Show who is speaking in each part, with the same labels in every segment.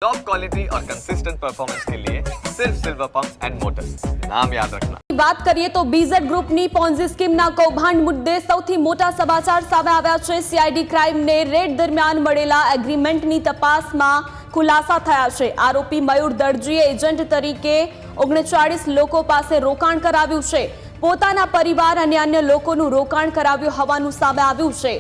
Speaker 1: Top quality और consistent performance के लिए सिर्फ सिल्वर पंप्स एंड मोटर्स, नाम याद रखना।
Speaker 2: વાત કરીએ તો બીઝેડ ગ્રુપની પોન્ઝી સ્કીમના કૌભાંડ મુદ્દે સૌથી મોટા સમાચાર સામે આવ્યા છે। સીઆઈડી ક્રાઇમને રેડ દરમિયાન મળેલા એગ્રીમેન્ટની તપાસમાં ખુલાસા થયા છે। આરોપી મયુર દરજીએ એજન્ટ તરીકે 39 લોકો પાસે રોકાણ કરાવ્યું છે। પોતાના પરિવાર અને અન્ય લોકોનું રોકાણ કરાવ્યું હોવાનું સામે આવ્યું છે।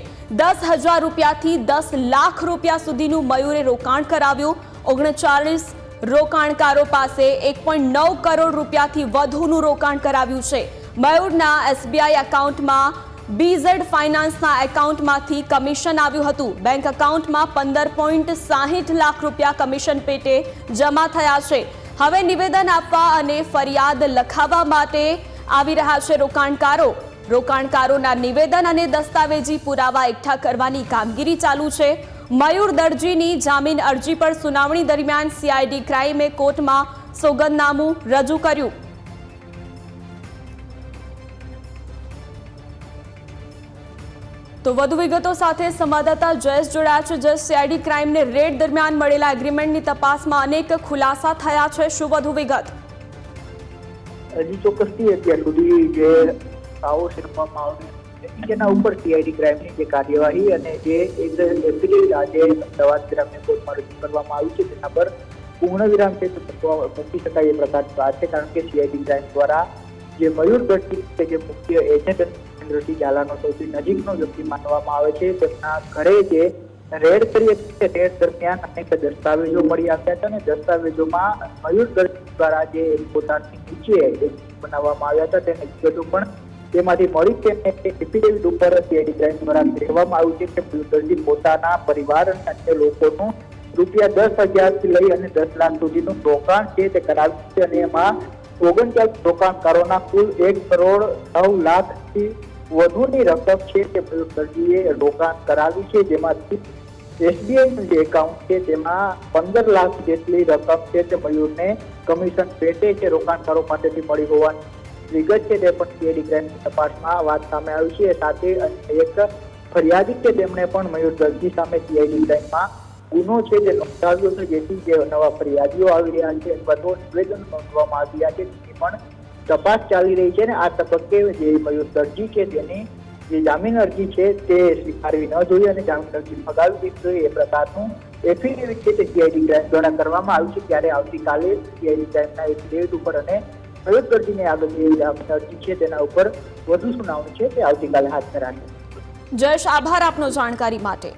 Speaker 2: 10,000 રૂપિયાથી 10 લાખ રૂપિયા સુધીનું મયુરે રોકાણ કરાવ્યું। 39 રોકાણકારો પાસે 1.9 કરોડ રૂપિયાથી વધુનું રોકાણ કરાવ્યું છે। મયુરના એસબીઆઈ એકાઉન્ટમાં બીઝેડ ફાઇનાન્સના એકાઉન્ટમાંથી કમિશન આવ્યું હતું। બેંક એકાઉન્ટમાં 15.60 લાખ રૂપિયા કમિશન પેટે જમા થયા છે। હવે નિવેદન આપવા અને ફરિયાદ લખાવવા માટે આવી રહ્યા છે રોકાણકારોના નિવેદન અને દસ્તાવેજી પુરાવા એકઠા કરવાની કામગીરી ચાલુ છે। મયુર દરજીની જામીન અરજી પર સુનાવણી દરમિયાન સીઆઈડી ક્રાઇમે કોર્ટમાં સોગંદનામું રજૂ કર્યું। તો વધુ વિગતો સાથે સંવાદદાતા જયેશ જોડાયા છે। જયેશ, સીઆઈડી ક્રાઇમને રેડ દરમિયાન મળેલા એગ્રીમેન્ટની તપાસમાં અનેક ખુલાસા થયા છે, શું વધુ વિગત?
Speaker 3: હજી ચોક્કસથી અત્યાર સુધી જે દાવો કરવામાં આવ્યો તેના ઉપર સીઆઈડી ક્રાઇમની જે કાર્યવાહી અને જે એફિડેવિટ આજે અમદાવાદ ગ્રામ્ય કોર્ટમાં રજૂ કરવામાં આવ્યું છે તેના પર પૂર્ણ વિરામ છે મૂકી શકાય એ પ્રકારની વાત છે। કારણ કે સીઆઈડી ક્રાઇમ દ્વારા જે મયુર દરજી છે જે મુખ્ય એજન્ટ મહેન્દ્રસિંહ ઝાલાનો સૌથી નજીકનો વ્યક્તિ માનવામાં આવે છે, તેમના ઘરે જે રેડ કરી હતી રેડ દરમિયાન અનેક દસ્તાવેજો મળી આવ્યા છે અને દસ્તાવેજોમાં મયુર દરજી દ્વારા જે પોતાની નીચે બનાવવામાં આવ્યા હતા તેની વિગતો પણ તેમાંથી મળી છે। એફિડેવિટ ઉપર સીઆઈડી ક્રાઇમ દ્વારા કહેવામાં આવ્યું છે કે મયુર દરજી પોતાના પરિવાર અને અન્ય લોકોનું ₹10,000 થી લઈ અને 10 લાખ સુધીનું રોકાણ છે તે કરાવ્યું છે અને એમાં 39 રોકાણકારોના કુલ 1 કરોડ 9 લાખથી વધુની રકમ છે તે મયુર દરજીએ રોકાણ કરાવી છે, જેમાંથી એસબીઆઈનું જે એકાઉન્ટ છે તેમાં 15 લાખ જેટલી રકમ છે તે મયુરને કમિશન પેટે છે રોકાણકારો પાસેથી મળી હોવાની વિગત છે તે પણ સીઆઈડી ક્રાઇમની તપાસમાં વાત સામે આવી છે। સાથે એક ફરિયાદી છે તેમણે પણ મયુર દરજી સામે સીઆઈડી ક્રાઇમમાં ગુનો છે તે નોંધાવ્યો છે, જેથી જે નવા ફરિયાદીઓ આવી રહ્યા છે અથવા તો નિવેદન નોંધવામાં આવી રહ્યા છે તેની પણ તપાસ ચાલી રહી છે અને આ તબક્કે જે મયુર દરજી છે તેની જે જામીન અરજી છે તે સ્વીકારવી ન જોઈએ અને જામીન અરજી ફગાવી દેવી જોઈએ એ પ્રકારનું એફિડેવિટ છે તે સીઆઈડી ક્રાઇમ દ્વારા કરવામાં આવ્યું છે। ત્યારે આવતીકાલે સીઆઈડી ક્રાઇમના એફિડેવિટ ઉપર અને મયુર દરજીની આગળની જામીન અરજી છે તેના ઉપર વધુ સુનાવણી છે તે આવતીકાલે હાથ ધરાશે।
Speaker 2: જયેશ, આભાર આપનો જાણકારી માટે।